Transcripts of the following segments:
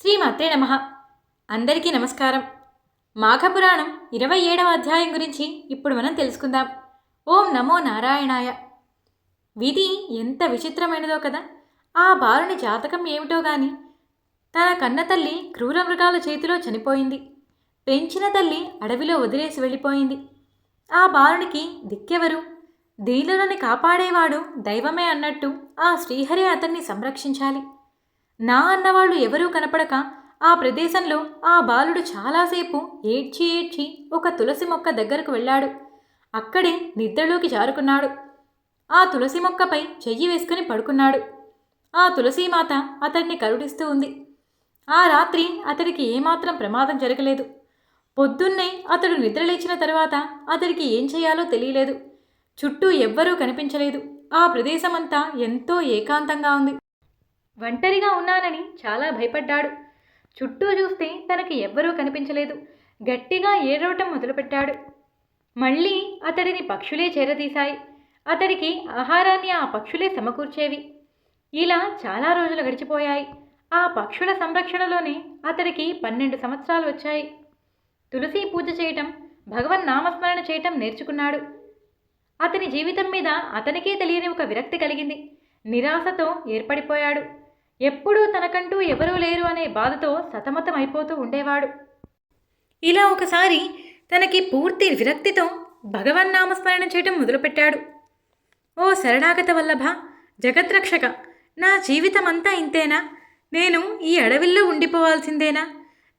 శ్రీమాత్రే నమః. అందరికీ నమస్కారం. మాఘపురాణం 27వ అధ్యాయం గురించి ఇప్పుడు మనం తెలుసుకుందాం. ఓం నమో నారాయణాయ. విధి ఎంత విచిత్రమైనదో కదా. ఆ బాలుని జాతకం ఏమిటో గాని తన కన్న తల్లి క్రూర మృగాల చేతిలో చనిపోయింది. పెంచిన తల్లి అడవిలో వదిలేసి వెళ్ళిపోయింది. ఆ బాలునికి దిక్కెవరు? దీనులని కాపాడేవాడు దైవమే అన్నట్టు ఆ శ్రీహరి అతన్ని సంరక్షించాలి. నా అన్నవాళ్ళు ఎవరూ కనపడక ఆ ప్రదేశంలో ఆ బాలుడు చాలాసేపు ఏడ్చి ఏడ్చి ఒక తులసి మొక్క దగ్గరకు వెళ్ళాడు. అక్కడే నిద్రలోకి జారుకున్నాడు. ఆ తులసి మొక్కపై చెయ్యి వేసుకుని పడుకున్నాడు. ఆ తులసీమాత అతడిని కరుణిస్తూ ఉంది. ఆ రాత్రి అతడికి ఏమాత్రం ప్రమాదం జరగలేదు. పొద్దున్నే అతడు నిద్రలేచిన తర్వాత అతడికి ఏం చేయాలో తెలియలేదు. చుట్టూ ఎవ్వరూ కనిపించలేదు. ఆ ప్రదేశమంతా ఎంతో ఏకాంతంగా ఉంది. ఒంటరిగా ఉన్నానని చాలా భయపడ్డాడు. చుట్టూ చూస్తే తనకి ఎవ్వరూ కనిపించలేదు. గట్టిగా ఏడవటం మొదలుపెట్టాడు. మళ్ళీ అతడిని పక్షులే చేరదీశాయి. అతడికి ఆహారాన్ని ఆ పక్షులే సమకూర్చేవి. ఇలా చాలా రోజులు గడిచిపోయాయి. ఆ పక్షుల సంరక్షణలోనే అతడికి 12 సంవత్సరాలు వచ్చాయి. తులసి పూజ చేయటం, భగవన్నామస్మరణ చేయటం నేర్చుకున్నాడు. అతని జీవితం మీద అతనికే తెలియని ఒక విరక్తి కలిగింది. నిరాశతో ఏర్పడిపోయాడు. ఎప్పుడూ తనకంటూ ఎవరూ లేరు అనే బాధతో సతమతం అయిపోతూ ఉండేవాడు. ఇలా ఒకసారి తనకి పూర్తి విరక్తితో భగవన్నామస్మరణ చేయటం మొదలుపెట్టాడు. ఓ శరణాగత వల్లభ, జగద్రక్షక, నా జీవితం అంతా ఇంతేనా? నేను ఈ అడవిల్లో ఉండిపోవాల్సిందేనా?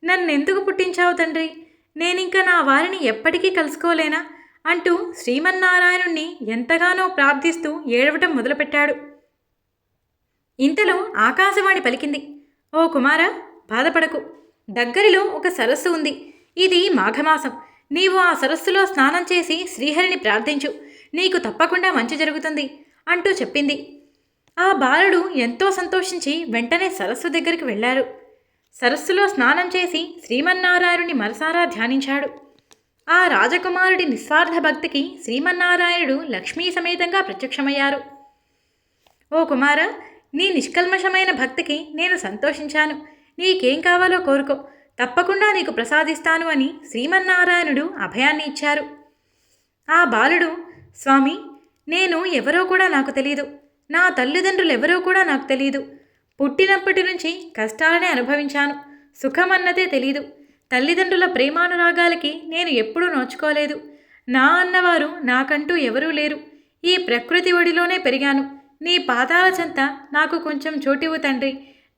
నన్నెందుకు పుట్టించావు తండ్రి? నేనింక నా వారిని ఎప్పటికీ కలుసుకోలేనా అంటూ శ్రీమన్నారాయణుణ్ణి ఎంతగానో ప్రార్థిస్తూ ఏడవటం మొదలుపెట్టాడు. ఇంతలో ఆకాశవాణి పలికింది. ఓ కుమారా, బాధపడకు. దగ్గరలో ఒక సరస్సు ఉంది. ఇది మాఘమాసం. నీవు ఆ సరస్సులో స్నానం చేసి శ్రీహరిని ప్రార్థించు. నీకు తప్పకుండా మంచి జరుగుతుంది అంటూ చెప్పింది. ఆ బాలుడు ఎంతో సంతోషించి వెంటనే సరస్సు దగ్గరికి వెళ్ళారు. సరస్సులో స్నానం చేసి శ్రీమన్నారాయణుని మనసారా ధ్యానించాడు. ఆ రాజకుమారుడి నిస్వార్థ భక్తికి శ్రీమన్నారాయణుడు లక్ష్మీ సమేతంగా ప్రత్యక్షమయ్యారు. ఓ కుమారా, నీ నిష్కల్మషమైన భక్తికి నేను సంతోషించాను. నీకేం కావాలో కోరుకో, తప్పకుండా నీకు ప్రసాదిస్తాను అని శ్రీమన్నారాయణుడు అభయాన్ని ఇచ్చారు. ఆ బాలుడు, స్వామి, నేను ఎవరో కూడా నాకు తెలీదు. నా తల్లిదండ్రులు ఎవరో కూడా నాకు తెలీదు. పుట్టినప్పటి నుంచి కష్టాలనే అనుభవించాను. సుఖమన్నదే తెలీదు. తల్లిదండ్రుల ప్రేమానురాగాలకి నేను ఎప్పుడూ నోచుకోలేదు. నా అన్నవారు నాకంటూ ఎవరూ లేరు. ఈ ప్రకృతి ఒడిలోనే పెరిగాను. నీ పాదాల చెంత నాకు కొంచెం చోటివు తండ్రి.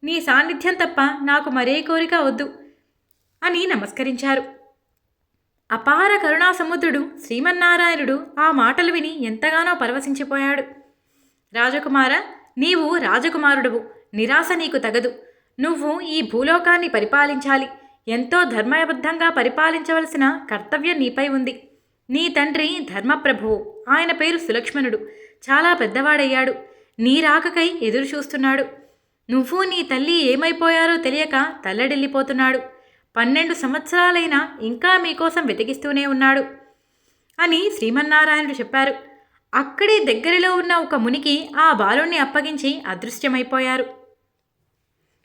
నీ సాన్నిధ్యం తప్ప నాకు మరే కోరిక వద్దు అని నమస్కరించారు. అపార కరుణా సముద్రుడు శ్రీమన్నారాయణుడు ఆ మాటలు విని ఎంతగానో పరవశించిపోయాడు. రాజకుమార, నీవు రాజకుమారుడువు. నిరాశ నీకు తగదు. నువ్వు ఈ భూలోకాన్ని పరిపాలించాలి. ఎంతో ధర్మబద్ధంగా పరిపాలించవలసిన కర్తవ్యం నీపై ఉంది. నీ తండ్రి ధర్మప్రభువు. ఆయన పేరు సులక్ష్మణుడు. చాలా పెద్దవాడయ్యాడు. నీ రాకకై ఎదురు చూస్తున్నాడు. నువ్వు నీ తల్లి ఏమైపోయారో తెలియక తల్లడిల్లిపోతున్నాడు. 12 సంవత్సరాలైనా ఇంకా మీకోసం వెతికిస్తూనే ఉన్నాడు అని శ్రీమన్నారాయణుడు చెప్పారు. అక్కడే దగ్గరలో ఉన్న ఒక మునికి ఆ బాలుణ్ణి అప్పగించి అదృశ్యమైపోయారు.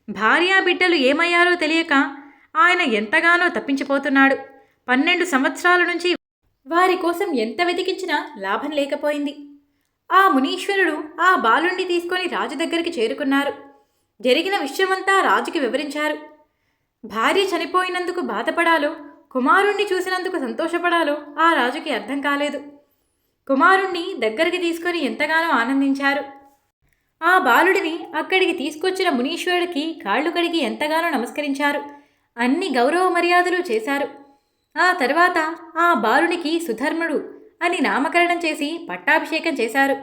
భార్యా బిడ్డలు ఏమయ్యారో తెలియక ఆయన ఎంతగానో తప్పించిపోతున్నాడు. 12 సంవత్సరాల నుంచి వారి కోసం ఎంత వెతికించినా లాభం లేకపోయింది. ఆ మునీశ్వరుడు ఆ బాలుణ్ణి తీసుకొని రాజు దగ్గరికి చేరుకున్నారు. జరిగిన విషయమంతా రాజుకి వివరించారు. భార్య చనిపోయినందుకు బాధపడాలో, కుమారుణ్ణి చూసినందుకు సంతోషపడాలో ఆ రాజుకి అర్థం కాలేదు. కుమారుణ్ణి దగ్గరికి తీసుకొని ఎంతగానో ఆనందించారు. ఆ బాలుడిని అక్కడికి తీసుకొచ్చిన మునీశ్వరుడికి కాళ్ళు కడిగి ఎంతగానో నమస్కరించారు. అన్ని గౌరవ మర్యాదలు చేశారు. ఆ తర్వాత ఆ బాలునికి సుధర్ముడు అని నామకరణం చేసి పట్టాభిషేకం చేశారు.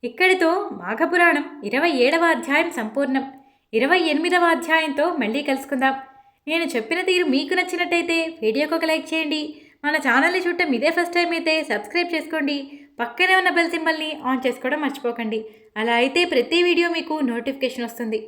ఇక్కడితో మాఘపురాణం 27వ అధ్యాయం సంపూర్ణం. 28వ అధ్యాయంతో మళ్ళీ కలుసుకుందాం. నేను చెప్పిన తీరు మీకు నచ్చినట్టయితే వీడియోకి ఒక లైక్ చేయండి. మన ఛానల్ని చూడటం ఇదే ఫస్ట్ టైం అయితే సబ్స్క్రైబ్ చేసుకోండి. పక్కనే ఉన్న బెల్ సింబల్ని ఆన్ చేసుకోవడం మర్చిపోకండి. అలా అయితే ప్రతి వీడియో మీకు నోటిఫికేషన్ వస్తుంది.